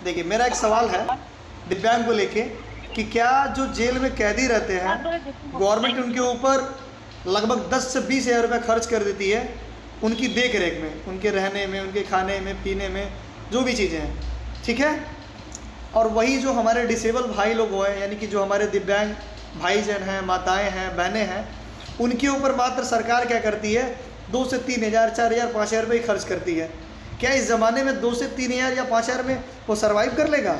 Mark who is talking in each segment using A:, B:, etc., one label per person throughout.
A: देखिए मेरा एक सवाल है दिव्यांग को लेके कि क्या जो जेल में कैदी रहते हैं गवर्नमेंट उनके ऊपर लगभग 10 से 20 हज़ार रुपये खर्च कर देती है उनकी देख रेख में, उनके रहने में, उनके खाने में, पीने में, जो भी चीज़ें हैं, ठीक है। और वही जो हमारे डिसेबल भाई लोग हुए हैं, यानी कि जो हमारे दिव्यांग भाईजन हैं, माताएं हैं, बहनें हैं, उनके ऊपर मात्र सरकार क्या करती है 2 से 3 हज़ार, 4 हज़ार, 5 हज़ार रुपये खर्च करती है। क्या इस ज़माने में 2 से 3 हज़ार या 5 हज़ार में वो सर्वाइव कर लेगा?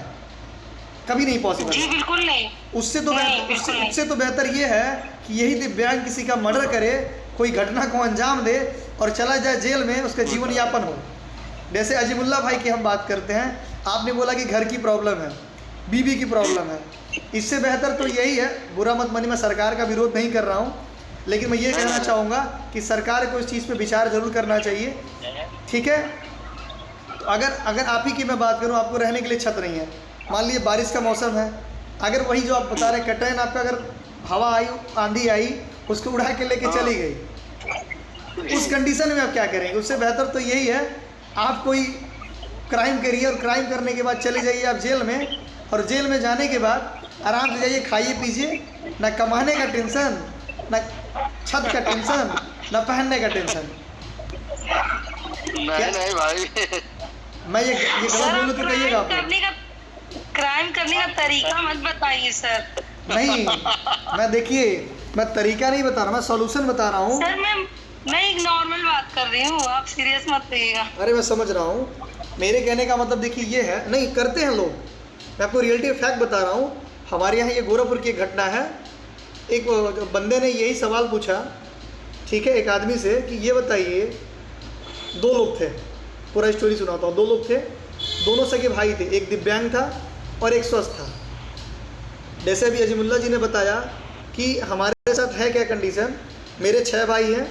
A: कभी नहीं पॉसिबल।
B: जी बिल्कुल नहीं।
A: उससे तो बेहतर ये है कि यही दिव्यांग किसी का मर्डर करे, कोई घटना को अंजाम दे और चला जाए जेल में, उसका जीवन यापन हो। जैसे अजीमुल्ला भाई की हम बात करते हैं, आपने बोला कि घर की प्रॉब्लम है, बीवी की प्रॉब्लम है, इससे बेहतर तो यही है। बुरा मत मानिए, मैं सरकार का विरोध नहीं कर रहा हूँ, लेकिन मैं ये कहना चाहूँगा कि सरकार को इस चीज़ पे विचार जरूर करना चाहिए, ठीक है। तो अगर आप ही की मैं बात करूँ, आपको रहने के लिए छत नहीं है, मान लीजिए बारिश का मौसम है, अगर वही जो आप बता रहे कटैन आपका अगर हवा आई, आंधी आई, उसको उड़ा के लेके चली गई, उस कंडीशन में आप क्या करेंगे? उससे बेहतर तो यही है आप कोई क्राइम करिए और क्राइम करने के बाद चले जाइए आप जेल में, और जेल में जाने के बाद आराम से जाइए, खाइए पीजिए, ना कमाने का टेंशन, ना छत का टेंशन, ना पहनने का टेंशन।
C: नहीं भाई,
A: मैं ये गलत बोलूँ तो कहिएगा आप।
B: क्राइम करने का तरीका मत बताइए सर।
A: नहीं, मैं देखिए मैं तरीका नहीं बता रहा, मैं सॉल्यूशन बता रहा हूँ।
B: सर मैं एक नॉर्मल बात कर रही हूँ, आप सीरियस मत रहिएगा।
A: अरे मैं समझ रहा हूँ, मेरे कहने का मतलब देखिए ये है, नहीं करते हैं लोग, मैं आपको रियलिटी फैक्ट बता रहा हूँ। हमारे यहाँ ये गोरखपुर की एक घटना है, एक बंदे ने यही सवाल पूछा, ठीक है, एक आदमी से कि ये बताइए, 2 लोग थे, पूरा स्टोरी सुनाता हूँ। 2 लोग थे, दोनों सगे भाई थे, एक दिव्यांग था और एक स्वस्थ था। जैसे अभी अजीमुल्ला जी ने बताया कि हमारे साथ है क्या कंडीशन, मेरे 6 भाई हैं,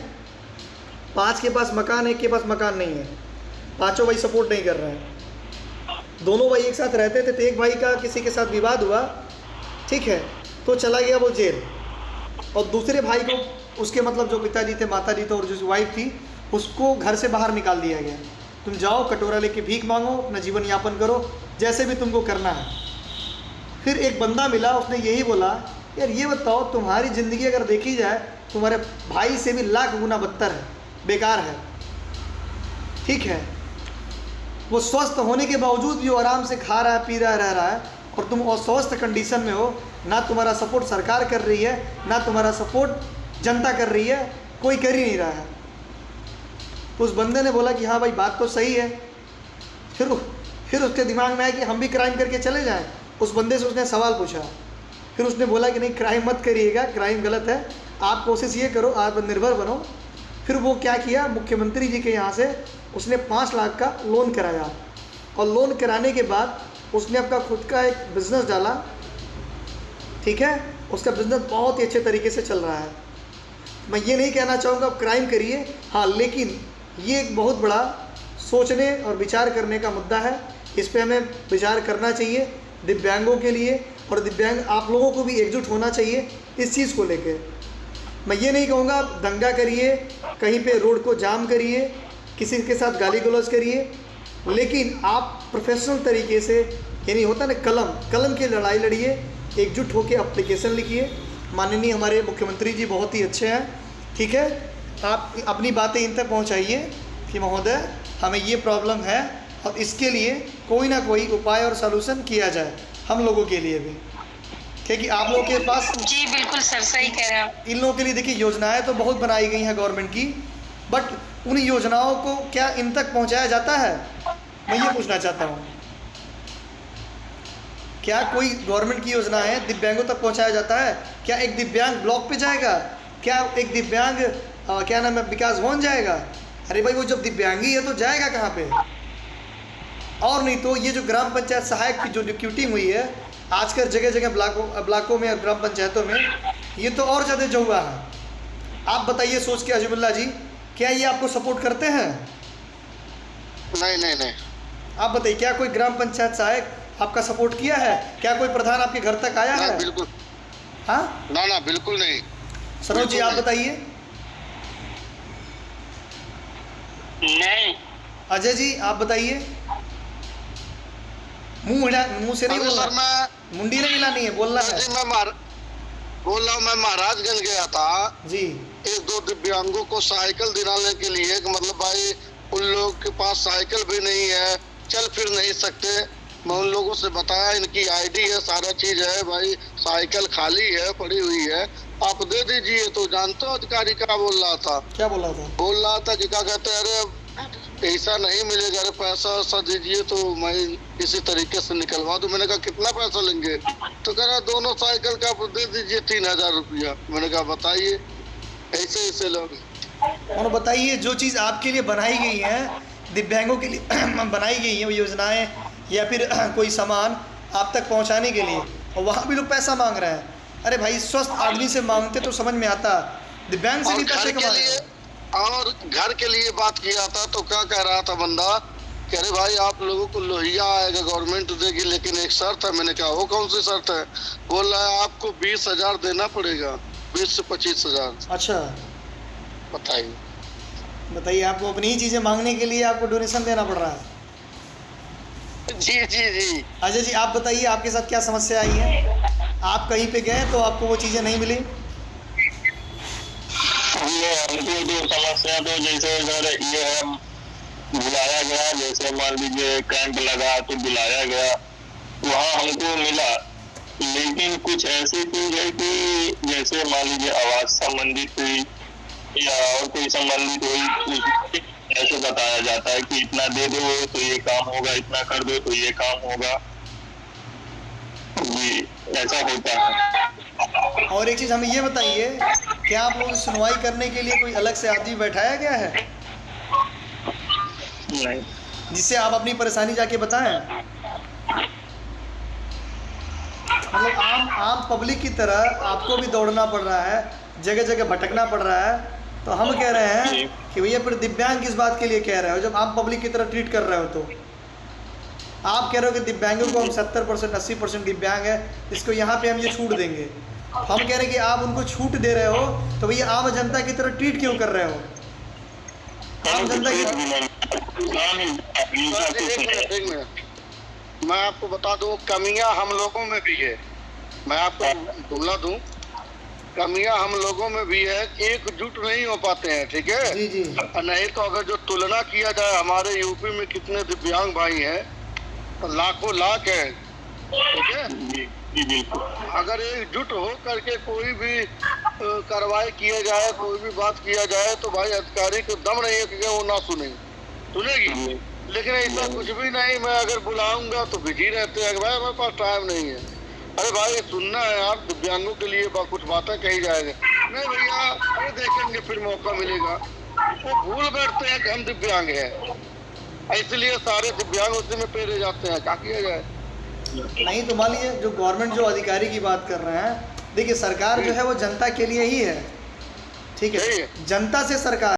A: 5 के पास मकान है, 1 के पास मकान नहीं है, पाँचों भाई सपोर्ट नहीं कर रहे हैं। दोनों भाई एक साथ रहते थे, तो एक भाई का किसी के साथ विवाद हुआ, ठीक है, तो चला गया वो जेल, और दूसरे भाई को उसके मतलब जो पिताजी थे, माताजी थे और जो वाइफ थी, उसको घर से बाहर निकाल दिया गया। तुम जाओ कटोरा लेके भीख मांगो, अपना जीवन यापन करो, जैसे भी तुमको करना है। फिर एक बंदा मिला, उसने यही बोला, यार ये बताओ तुम्हारी ज़िंदगी अगर देखी जाए तुम्हारे भाई से भी लाख गुना बदतर है, बेकार है, ठीक है। वो स्वस्थ होने के बावजूद भी वो आराम से खा रहा है, पी रहा है, रह रहा है, और तुम अस्वस्थ कंडीशन में हो, ना तुम्हारा सपोर्ट सरकार कर रही है, ना तुम्हारा सपोर्ट जनता कर रही है, कोई कर ही नहीं रहा है। तो उस बंदे ने बोला कि हाँ भाई बात तो सही है। फिर उसके दिमाग में आया कि हम भी क्राइम करके चले जाएं। उस बंदे से उसने सवाल पूछा, फिर उसने बोला कि नहीं क्राइम मत करिएगा, क्राइम गलत है, आप कोशिश ये करो आत्मनिर्भर बनो। फिर वो क्या किया, मुख्यमंत्री जी के यहाँ से उसने 5 लाख का लोन कराया, और लोन कराने के बाद उसने अपना खुद का एक बिज़नेस डाला, ठीक है। उसका बिज़नेस बहुत ही अच्छे तरीके से चल रहा है। मैं ये नहीं कहना चाहूँगा आप क्राइम करिए, हाँ, लेकिन ये एक बहुत बड़ा सोचने और विचार करने का मुद्दा है। इस पे हमें विचार करना चाहिए दिव्यांगों के लिए, और दिव्यांग आप लोगों को भी एकजुट होना चाहिए इस चीज़ को लेके। मैं ये नहीं कहूँगा आप दंगा करिए, कहीं पे रोड को जाम करिए, किसी के साथ गाली गलौज करिए, लेकिन आप प्रोफेशनल तरीके से, यानी होता ना कलम की लड़ाई लड़िए, एकजुट होकर एप्लीकेशन लिखिए। माननीय हमारे मुख्यमंत्री जी बहुत ही अच्छे हैं, ठीक है। आप अपनी बातें इन तक पहुँचाइए कि महोदय हमें ये प्रॉब्लम है और इसके लिए कोई ना कोई उपाय और सलूशन किया जाए हम लोगों के लिए भी, क्योंकि आप लोगों के पास।
B: जी बिल्कुल सर, सही कह रहे हैं आप।
A: इन लोगों के लिए देखिए योजनाएं तो बहुत बनाई गई हैं गवर्नमेंट की, बट उन योजनाओं को क्या इन तक पहुंचाया जाता है, मैं ये पूछना चाहता हूँ। क्या कोई गवर्नमेंट की योजना है दिव्यांगों तक पहुंचाया जाता है? क्या एक दिव्यांग ब्लॉक पे जाएगा? क्या एक दिव्यांग क्या नाम है विकास भवन जाएगा? अरे भाई वो जब दिव्यांगी है तो जाएगा कहाँ पे? और नहीं तो ये जो ग्राम पंचायत सहायक की जो रिक्रूटिंग हुई है आजकल जगह जगह ब्लॉकों में और ग्राम पंचायतों में, ये तो और ज़्यादा जो हुआ है। आप बताइए सोच के अजीमुल्ला जी, क्या ये आपको सपोर्ट करते हैं?
C: नहीं।
A: आप बताइए, क्या कोई ग्राम पंचायत सहायक आपका सपोर्ट किया है? क्या कोई प्रधान आपके घर तक आया है?
C: बिल्कुल।
A: हाँ
C: ना बिल्कुल नहीं।
A: सरोज जी आप बताइए।
B: नहीं।
A: अजय जी आप बताइए। मुंह से नहीं
C: अरे
A: बोलना,
C: सर मैं
A: मुंडी नहीं हिलानी है, बोलना है।
C: जी बोल रहा हूँ, मैं महाराजगंज गया था।
A: जी
C: एक दो दिव्यांगों को साइकिल दिलाने के लिए कि मतलब भाई उन लोगों के पास साइकिल भी नहीं है, चल फिर नहीं सकते। मैं उन लोगों से बताया इनकी आईडी है, सारा चीज है भाई, साइकिल खाली है, पड़ी हुई है, आप दे दीजिए। तो जानते हो अधिकारी क्या बोल रहा था?
A: क्या बोल रहा था?
C: बोल रहा था कि क्या कहते हैं, अरे पैसा नहीं मिलेगा, अरे पैसा वैसा दीजिए तो मैं किसी तरीके से निकलवा दूं। मैंने कहा कितना पैसा लेंगे? तो कह रहा दोनों साइकिल का आप दे दीजिए 3000 रुपया। मैंने कहा बताइए, ऐसे ऐसे लोग।
A: और बताइए, जो चीज़ आपके लिए बनाई गई है, दिव्यांगों के लिए बनाई गई है, वो योजनाएं या फिर कोई सामान आप तक पहुंचाने के लिए, और वहाँ भी लोग पैसा मांग रहे हैं। अरे भाई, स्वस्थ आदमी से मांगते तो समझ में आता, दिव्यांग से
C: और
A: भी पैसे
C: घर
A: कमा
C: के
A: रहे
C: लिए,
A: हैं।
C: और घर के लिए बात किया था तो क्या कह रहा था बंदा कि अरे भाई आप लोगों को लोहिया आएगा, गवर्नमेंट देगी, लेकिन एक शर्त है। मैंने कहा वो कौन सी शर्त है? बोल रहा है आपको 20,000 देना पड़ेगा, 20 से 25,000।
A: अच्छा
C: बताइए।
A: बताइए, आपको अपनी ही चीज़ें मांगने के लिए आपको डोनेशन देना पड़ रहा है।
C: जी जी जी।
A: अजय जी, आप बताइए, आपके साथ क्या समस्या आई है? आप कहीं पे गए तो आपको वो चीज़ें नहीं मिली?
D: ये हमको तो समस्या तो जैसे अगर ये है, बुलाया गया, जैसे मान लीजिए कैंप लगा तो बुलाया गया, वहाँ हमको मिला, लेकिन कुछ ऐसी चीज है कि जैसे मान लीजिए आवाज संबंधित हुई या और कोई संबंधित हुई, ऐसे बताया जाता है कि इतना दे दो तो ये काम होगा, इतना कर दो तो ये काम होगा। जी ऐसा होता है।
A: और एक चीज़ हमें ये बताइए, क्या आप लोग सुनवाई करने के लिए कोई अलग से आदमी बैठाया गया है
D: नहीं,
A: जिससे आप अपनी परेशानी जाके बताएं? मतलब आम पब्लिक की तरह आपको भी दौड़ना पड़ रहा है, जगह जगह भटकना पड़ रहा है। तो हम कह रहे हैं कि भैया फिर दिव्यांग किस बात के लिए कह रहे हो, जब आम पब्लिक की तरह ट्रीट कर रहे हो? तो आप कह रहे हो कि दिव्यांगों को हम 70% 80% दिव्यांग है, इसको यहाँ पे हम ये छूट देंगे। हम कह रहे हैं कि आप उनको छूट दे रहे हो, तो भैया आम जनता की तरह ट्रीट क्यों कर रहे हो? आम जनता की
C: एक मिनट, मैं आपको बता दूं, कमियां हम लोगों में भी है। मैं आपको बोला दूं, कमियां हम लोगों में भी है, एकजुट नहीं हो पाते हैं, ठीक है?
A: जी जी।
C: नहीं तो अगर जो तुलना किया जाए, हमारे यूपी में कितने दिव्यांग भाई हैं, तो लाखों लाख है, ठीक है?
D: जी बिल्कुल।
C: अगर एकजुट हो करके कोई भी कार्रवाई किया जाए, कोई भी बात किया जाए, तो भाई अधिकारी को दम नहीं है कि वो ना सुनेगी। लेकिन ऐसा कुछ भी नहीं, मैं अगर बुलाऊंगा तो बिजी रहते हैं, भाई हमारे पास टाइम नहीं है। अरे भाई सुनना है, आप दिव्यांगों के लिए कुछ बातें कही जाएगी, नहीं भैया अरे देखेंगे फिर मौका मिलेगा। वो भूल बैठते हैं कि हम दिव्यांग हैं, इसलिए सारे दिव्यांग उसी में पेरे जाते हैं। क्या किया जाए?
A: नहीं तो मान लीजिए, जो गवर्नमेंट जो अधिकारी की बात कर रहे हैं, देखिए सरकार जो है वो जनता के लिए ही है, ठीक है? जनता से सरकार